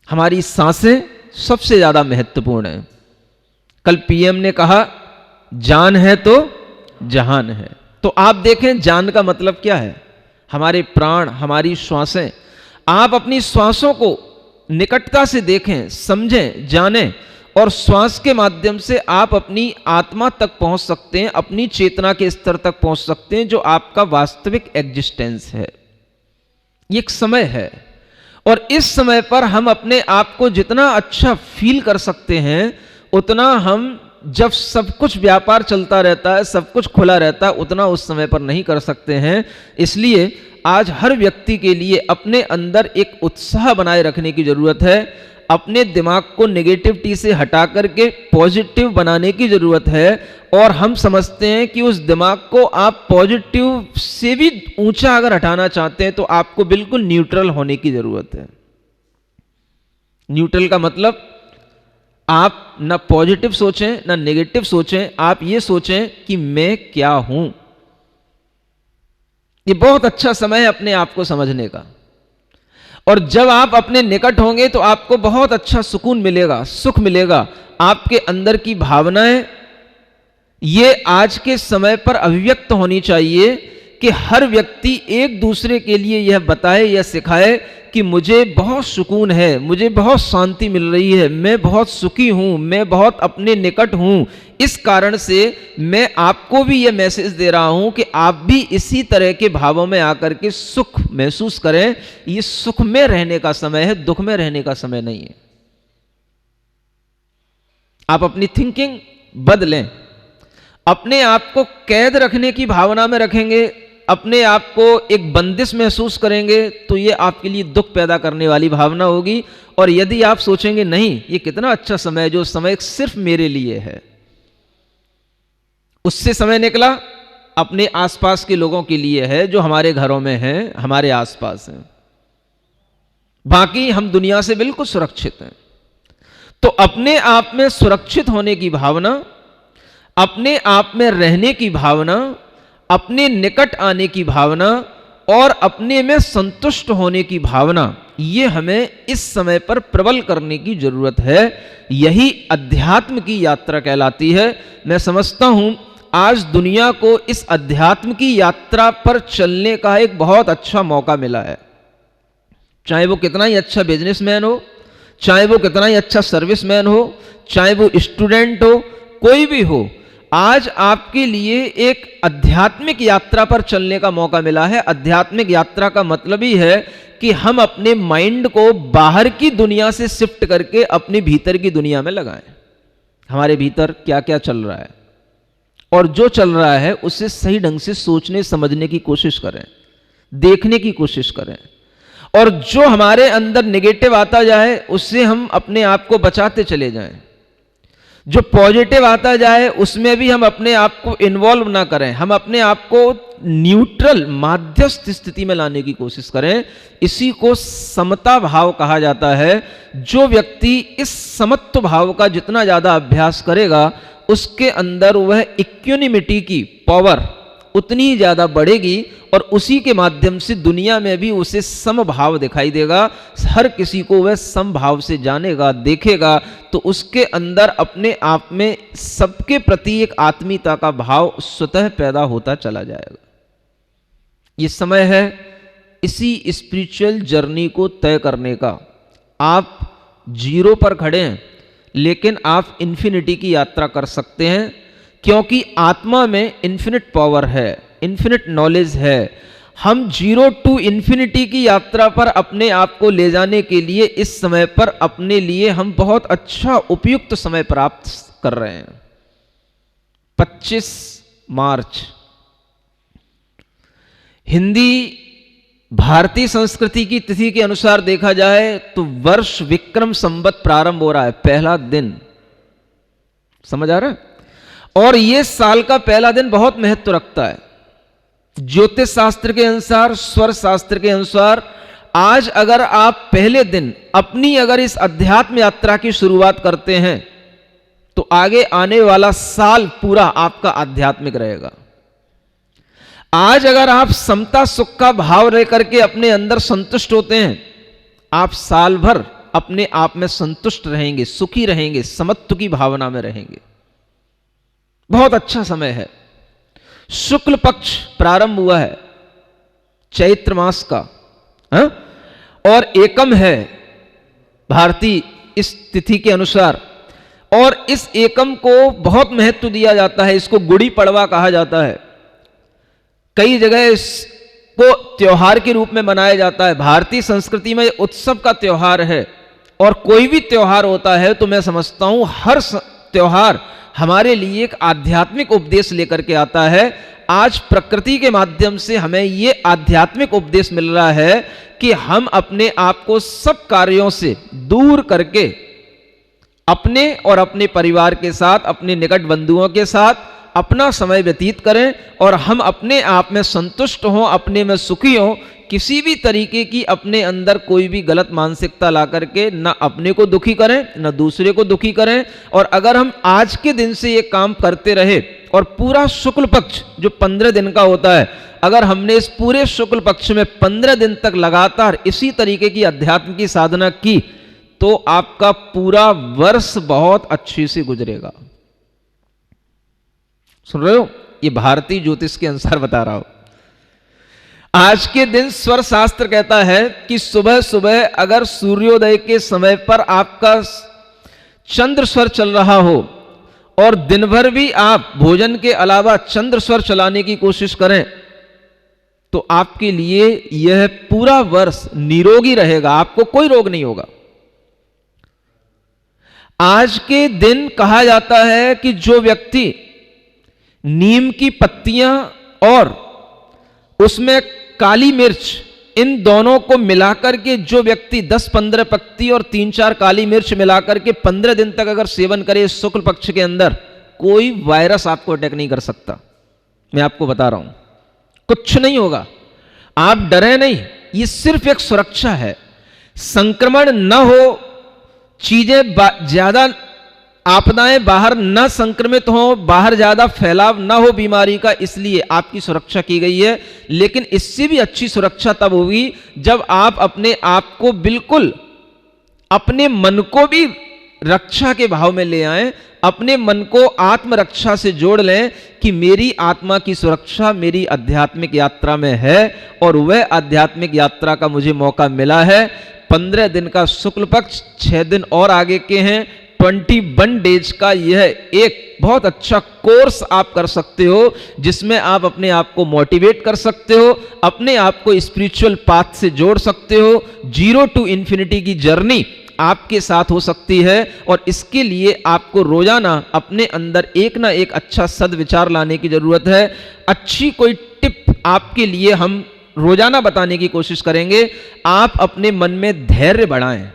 हमारी सांसें सबसे ज्यादा महत्वपूर्ण है। कल पीएम ने कहा जान है तो जहान है। तो आप देखें जान का मतलब क्या है, हमारे प्राण, हमारी श्वासें। आप अपनी श्वासों को निकटता से देखें, समझें, जानें और श्वास के माध्यम से आप अपनी आत्मा तक पहुंच सकते हैं, अपनी चेतना के स्तर तक पहुंच सकते हैं, जो आपका वास्तविक एग्जिस्टेंस है। ये एक समय है और इस समय पर हम अपने आप को जितना अच्छा फील कर सकते हैं, उतना हम जब सब कुछ व्यापार चलता रहता है, सब कुछ खुला रहता है, उतना उस समय पर नहीं कर सकते हैं। इसलिए आज हर व्यक्ति के लिए अपने अंदर एक उत्साह बनाए रखने की जरूरत है। अपने दिमाग को नेगेटिविटी से हटा करके पॉजिटिव बनाने की जरूरत है। और हम समझते हैं कि उस दिमाग को आप पॉजिटिव से भी ऊंचा अगर हटाना चाहते हैं तो आपको बिल्कुल न्यूट्रल होने की जरूरत है। न्यूट्रल का मतलब आप ना पॉजिटिव सोचें ना नेगेटिव सोचें, आप ये सोचें कि मैं क्या हूं। ये बहुत अच्छा समय है अपने आप को समझने का। और जब आप अपने निकट होंगे तो आपको बहुत अच्छा सुकून मिलेगा, सुख मिलेगा। आपके अंदर की भावनाएं ये आज के समय पर अभिव्यक्त होनी चाहिए कि हर व्यक्ति एक दूसरे के लिए यह बताए या सिखाए कि मुझे बहुत सुकून है, मुझे बहुत शांति मिल रही है, मैं बहुत सुखी हूं, मैं बहुत अपने निकट हूं। इस कारण से मैं आपको भी यह मैसेज दे रहा हूं कि आप भी इसी तरह के भावों में आकर के सुख महसूस करें। ये सुख में रहने का समय है, दुख में रहने का समय नहीं है। आप अपनी थिंकिंग बदलें। अपने आप को कैद रखने की भावना में रखेंगे, अपने आप को एक बंदिश महसूस करेंगे, तो ये आपके लिए दुख पैदा करने वाली भावना होगी। और यदि आप सोचेंगे नहीं ये कितना अच्छा समय है, जो समय सिर्फ मेरे लिए है, उससे समय निकला अपने आसपास के लोगों के लिए है, जो हमारे घरों में हैं, हमारे आसपास हैं। बाकी हम दुनिया से बिल्कुल सुरक्षित हैं। तो अपने आप में सुरक्षित होने की भावना, अपने आप में रहने की भावना, अपने निकट आने की भावना और अपने में संतुष्ट होने की भावना, ये हमें इस समय पर प्रबल करने की जरूरत है। यही अध्यात्म की यात्रा कहलाती है। मैं समझता हूं आज दुनिया को इस अध्यात्म की यात्रा पर चलने का एक बहुत अच्छा मौका मिला है। चाहे वो कितना ही अच्छा बिजनेसमैन हो, चाहे वो कितना ही अच्छा सर्विसमैन हो, चाहे वो स्टूडेंट हो, कोई भी हो, आज आपके लिए एक आध्यात्मिक यात्रा पर चलने का मौका मिला है। आध्यात्मिक यात्रा का मतलब ही है कि हम अपने माइंड को बाहर की दुनिया से शिफ्ट करके अपने भीतर की दुनिया में लगाएं। हमारे भीतर क्या क्या चल रहा है और जो चल रहा है उसे सही ढंग से सोचने समझने की कोशिश करें, देखने की कोशिश करें। और जो हमारे अंदर नेगेटिव आता जाए उससे हम अपने आप को बचाते चले जाएं। जो पॉजिटिव आता जाए उसमें भी हम अपने आप को इन्वॉल्व ना करें, हम अपने आप को न्यूट्रल माध्यस्थ स्थिति में लाने की कोशिश करें। इसी को समता भाव कहा जाता है। जो व्यक्ति इस समत्व भाव का जितना ज्यादा अभ्यास करेगा उसके अंदर वह इक्विनिमिटी की पावर उतनी ही ज्यादा बढ़ेगी और उसी के माध्यम से दुनिया में भी उसे समभाव दिखाई देगा। हर किसी को वह समभाव से जानेगा, देखेगा, तो उसके अंदर अपने आप में सबके प्रति एक आत्मीयता का भाव स्वतः पैदा होता चला जाएगा। ये समय है इसी स्पिरिचुअल जर्नी को तय करने का। आप जीरो पर खड़े हैं लेकिन आप इन्फिनिटी की यात्रा कर सकते हैं, क्योंकि आत्मा में इन्फिनिट पावर है, इन्फिनिट नॉलेज है। हम जीरो टू इन्फिनिटी की यात्रा पर अपने आप को ले जाने के लिए इस समय पर अपने लिए हम बहुत अच्छा उपयुक्त समय प्राप्त कर रहे हैं। 25 मार्च हिंदी भारतीय संस्कृति की तिथि के अनुसार देखा जाए तो वर्ष विक्रम संवत प्रारंभ हो रहा है, पहला दिन। समझ आ रहा है? और यह साल का पहला दिन बहुत महत्व रखता है। ज्योतिष शास्त्र के अनुसार, स्वर शास्त्र के अनुसार, आज अगर आप पहले दिन अपनी अगर इस अध्यात्म यात्रा की शुरुआत करते हैं तो आगे आने वाला साल पूरा आपका आध्यात्मिक रहेगा। आज अगर आप समता सुख का भाव लेकर के अपने अंदर संतुष्ट होते हैं, आप साल भर अपने आप में संतुष्ट रहेंगे, सुखी रहेंगे, समत्व की भावना में रहेंगे। बहुत अच्छा समय है। शुक्ल पक्ष प्रारंभ हुआ है चैत्र मास का, हा? और एकम है भारतीय इस तिथि के अनुसार, और इस एकम को बहुत महत्व दिया जाता है। इसको गुड़ी पड़वा कहा जाता है। कई जगह इसको त्योहार के रूप में मनाया जाता है। भारतीय संस्कृति में उत्सव का त्योहार है, और कोई भी त्योहार होता है तो मैं समझता हूं हर त्योहार हमारे लिए एक आध्यात्मिक उपदेश लेकर के आता है। आज प्रकृति के माध्यम से हमें यह आध्यात्मिक उपदेश मिल रहा है कि हम अपने आप को सब कार्यों से दूर करके अपने और अपने परिवार के साथ, अपने निकट बंधुओं के साथ अपना समय व्यतीत करें, और हम अपने आप में संतुष्ट हों, अपने में सुखी हों। किसी भी तरीके की अपने अंदर कोई भी गलत मानसिकता ला करके न अपने को दुखी करें, न दूसरे को दुखी करें। और अगर हम आज के दिन से ये काम करते रहे, और पूरा शुक्ल पक्ष जो 15 दिन का होता है, अगर हमने इस पूरे शुक्ल पक्ष में 15 दिन तक लगातार इसी तरीके की अध्यात्म की साधना की, तो आपका पूरा वर्ष बहुत अच्छे से गुजरेगा। सुन रहे हो? ये भारतीय ज्योतिष के अनुसार बता रहा हूं। आज के दिन स्वर शास्त्र कहता है कि सुबह सुबह अगर सूर्योदय के समय पर आपका चंद्र स्वर चल रहा हो, और दिन भर भी आप भोजन के अलावा चंद्र स्वर चलाने की कोशिश करें, तो आपके लिए यह पूरा वर्ष निरोगी रहेगा, आपको कोई रोग नहीं होगा। आज के दिन कहा जाता है कि जो व्यक्ति नीम की पत्तियां और उसमें काली मिर्च, इन दोनों को मिलाकर के जो व्यक्ति 10-15 पत्ती और 3-4 काली मिर्च मिलाकर के 15 दिन तक अगर सेवन करे शुक्ल पक्ष के अंदर, कोई वायरस आपको अटैक नहीं कर सकता। मैं आपको बता रहा हूं, कुछ नहीं होगा। आप डरे नहीं, ये सिर्फ एक सुरक्षा है। संक्रमण न हो, चीजें ज्यादा आपदाएं बाहर न संक्रमित हो, बाहर ज्यादा फैलाव न हो बीमारी का, इसलिए आपकी सुरक्षा की गई है। लेकिन इससे भी अच्छी सुरक्षा तब होगी जब आप अपने आप को बिल्कुल, अपने मन को भी रक्षा के भाव में ले आएं, अपने मन को आत्मरक्षा से जोड़ लें कि मेरी आत्मा की सुरक्षा मेरी आध्यात्मिक यात्रा में है, और वह आध्यात्मिक यात्रा का मुझे मौका मिला है। 15 दिन का शुक्ल पक्ष, 6 दिन और आगे के हैं, 21 डेज का यह एक बहुत अच्छा कोर्स आप कर सकते हो, जिसमें आप अपने आप को मोटिवेट कर सकते हो, अपने आप को स्पिरिचुअल पाथ से जोड़ सकते हो। 0 to इन्फिनिटी की जर्नी आपके साथ हो सकती है, और इसके लिए आपको रोजाना अपने अंदर एक ना एक अच्छा सद्विचार लाने की जरूरत है। अच्छी कोई टिप आपके लिए हम रोजाना बताने की कोशिश करेंगे। आप अपने मन में धैर्य बढ़ाएं।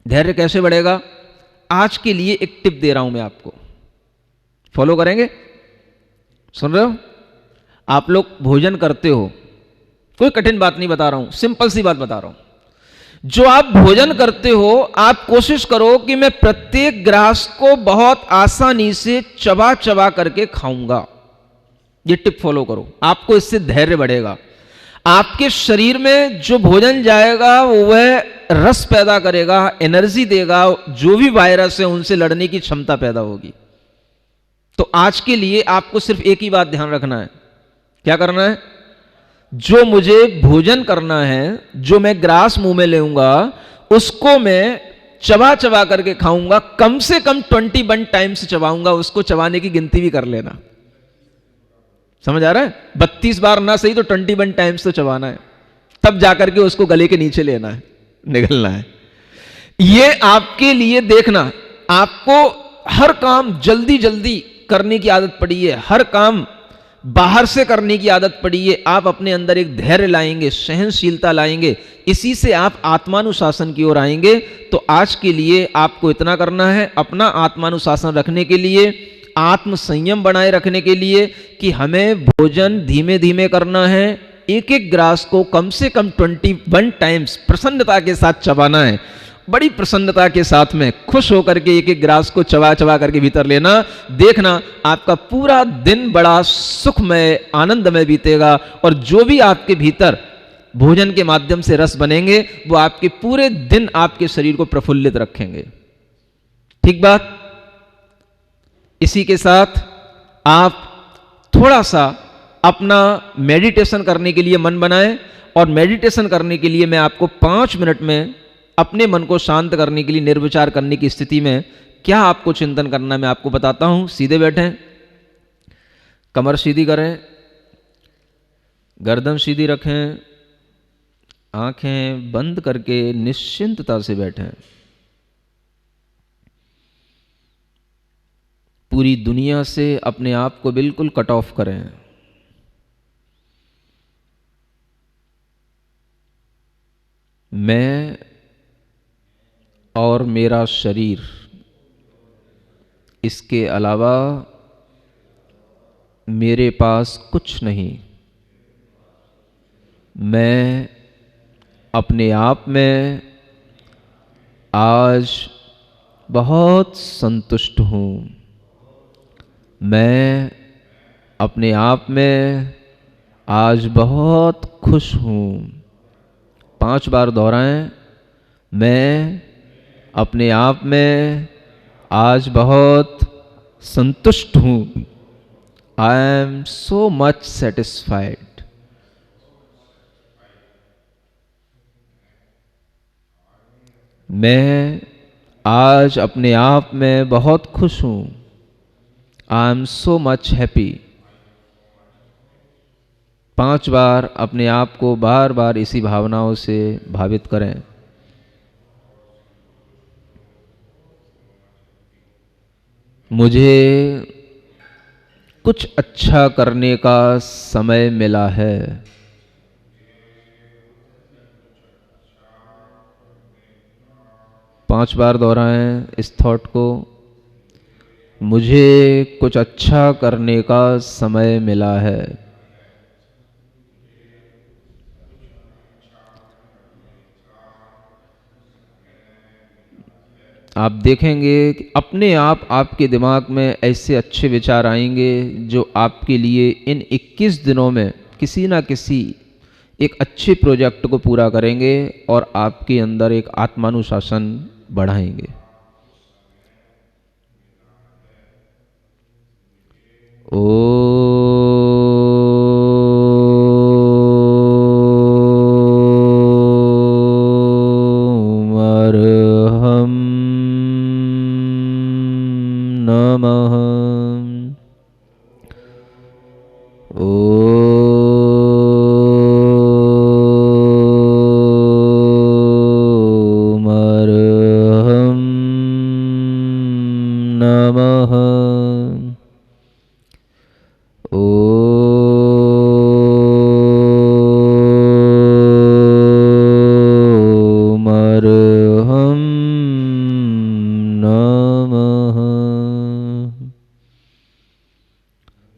धैर्य कैसे बढ़ेगा? आज के लिए एक टिप दे रहा हूं मैं आपको, फॉलो करेंगे? सुन रहे हो? आप लोग भोजन करते हो, कोई कठिन बात नहीं बता रहा हूं, सिंपल सी बात बता रहा हूं। जो आप भोजन करते हो, आप कोशिश करो कि मैं प्रत्येक ग्रास को बहुत आसानी से चबा चबा करके खाऊंगा। ये टिप फॉलो करो, आपको इससे धैर्य बढ़ेगा। आपके शरीर में जो भोजन जाएगा वह रस पैदा करेगा, एनर्जी देगा, जो भी वायरस है उनसे लड़ने की क्षमता पैदा होगी। तो आज के लिए आपको सिर्फ एक ही बात ध्यान रखना है। क्या करना है? जो मुझे भोजन करना है, जो मैं ग्रास मुंह में लेऊंगा, उसको मैं चबा चबा करके खाऊंगा। कम से कम 21 टाइम्स चबाऊंगा, उसको चबाने की गिनती भी कर लेना। समझ आ रहा है? 32 बार ना सही तो 21 टाइम्स तो चबाना है, तब जाकर के उसको गले के नीचे लेना है, निगलना है। ये आपके लिए देखना, आपको हर काम जल्दी जल्दी करने की आदत पड़ी है, हर काम बाहर से करने की आदत पड़ी है। आप अपने अंदर एक धैर्य लाएंगे, सहनशीलता लाएंगे, इसी से आप आत्मानुशासन की ओर आएंगे। तो आज के लिए आपको इतना करना है, अपना आत्मानुशासन रखने के लिए, आत्म संयम बनाए रखने के लिए, कि हमें भोजन धीमे धीमे करना है। एक एक ग्रास को कम से कम 21 टाइम्स प्रसन्नता के साथ चबाना है। बड़ी प्रसन्नता के साथ में खुश होकर के एक एक ग्रास को चबा चबा करके भीतर लेना। देखना आपका पूरा दिन बड़ा सुखमय, आनंदमय बीतेगा, और जो भी आपके भीतर भोजन के माध्यम से रस बनेंगे, वो आपके पूरे दिन आपके शरीर को प्रफुल्लित रखेंगे। ठीक बात। इसी के साथ आप थोड़ा सा अपना मेडिटेशन करने के लिए मन बनाएं, और मेडिटेशन करने के लिए मैं आपको 5 मिनट में अपने मन को शांत करने के लिए, निर्विचार करने की स्थिति में क्या आपको चिंतन करना है मैं आपको बताता हूं। सीधे बैठें, कमर सीधी करें, गर्दन सीधी रखें, आंखें बंद करके निश्चिंतता से बैठें। पूरी दुनिया से अपने आप को बिल्कुल कट ऑफ करें। मैं और मेरा शरीर, इसके अलावा मेरे पास कुछ नहीं। मैं अपने आप में आज बहुत संतुष्ट हूँ। मैं अपने आप में आज बहुत खुश हूँ। 5 बार दोहराएं। मैं अपने आप में आज बहुत संतुष्ट हूँ। I am so much satisfied. मैं आज अपने आप में बहुत खुश हूँ। I am so much happy. 5 बार अपने आप को बार बार इसी भावनाओं से भावित करें। मुझे कुछ अच्छा करने का समय मिला है। पांच बार दोहराएं इस थॉट को। मुझे कुछ अच्छा करने का समय मिला है। आप देखेंगे कि अपने आप आपके दिमाग में ऐसे अच्छे विचार आएंगे जो आपके लिए इन 21 दिनों में किसी ना किसी एक अच्छे प्रोजेक्ट को पूरा करेंगे और आपके अंदर एक आत्मानुशासन बढ़ाएंगे।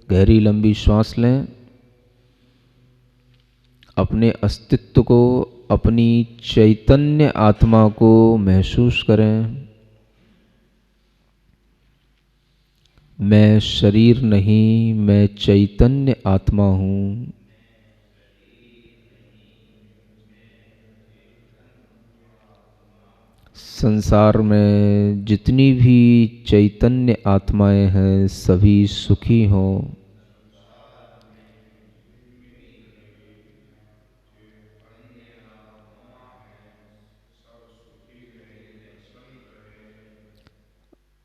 गहरी लंबी श्वास लें। अपने अस्तित्व को, अपनी चैतन्य आत्मा को महसूस करें। मैं शरीर नहीं, मैं चैतन्य आत्मा हूँ। संसार में जितनी भी चैतन्य आत्माएं हैं सभी सुखी हों।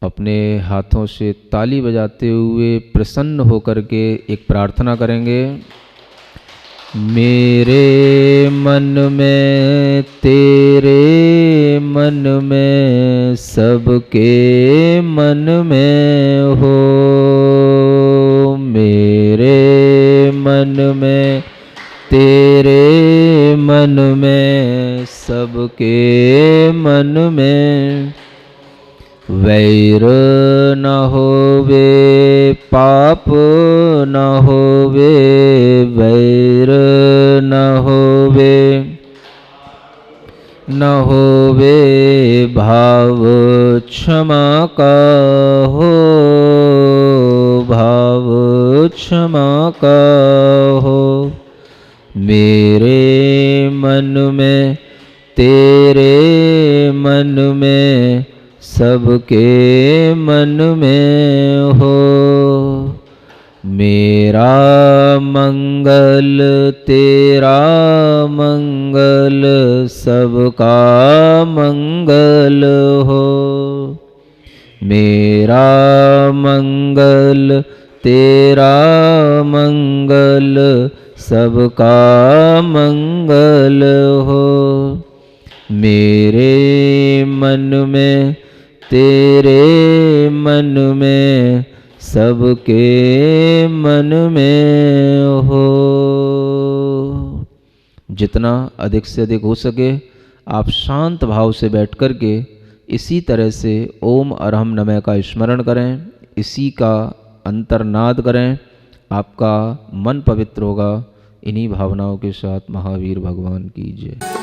अपने हाथों से ताली बजाते हुए प्रसन्न होकर के एक प्रार्थना करेंगे। मेरे मन में, तेरे मन में, सबके मन में हो। मेरे मन में, तेरे मन में, सबके मन में वैर न होवे, पाप न होवे, वैर न होवे, न होवे भाव क्षमा का हो, भाव क्षमा का हो। मेरे में, तेरे मन में, सबके मन में हो। मेरा मंगल तेरा मंगल, सबका मंगल हो। मेरा मंगल तेरा मंगल, सबका मंगल हो। मेरे मन में, तेरे मन में, सबके मन में हो। जितना अधिक से अधिक हो सके आप शांत भाव से बैठ कर के इसी तरह से ओम अरहम नमः का स्मरण करें, इसी का अंतर्नाद करें, आपका मन पवित्र होगा। इन्हीं भावनाओं के साथ महावीर भगवान की जय।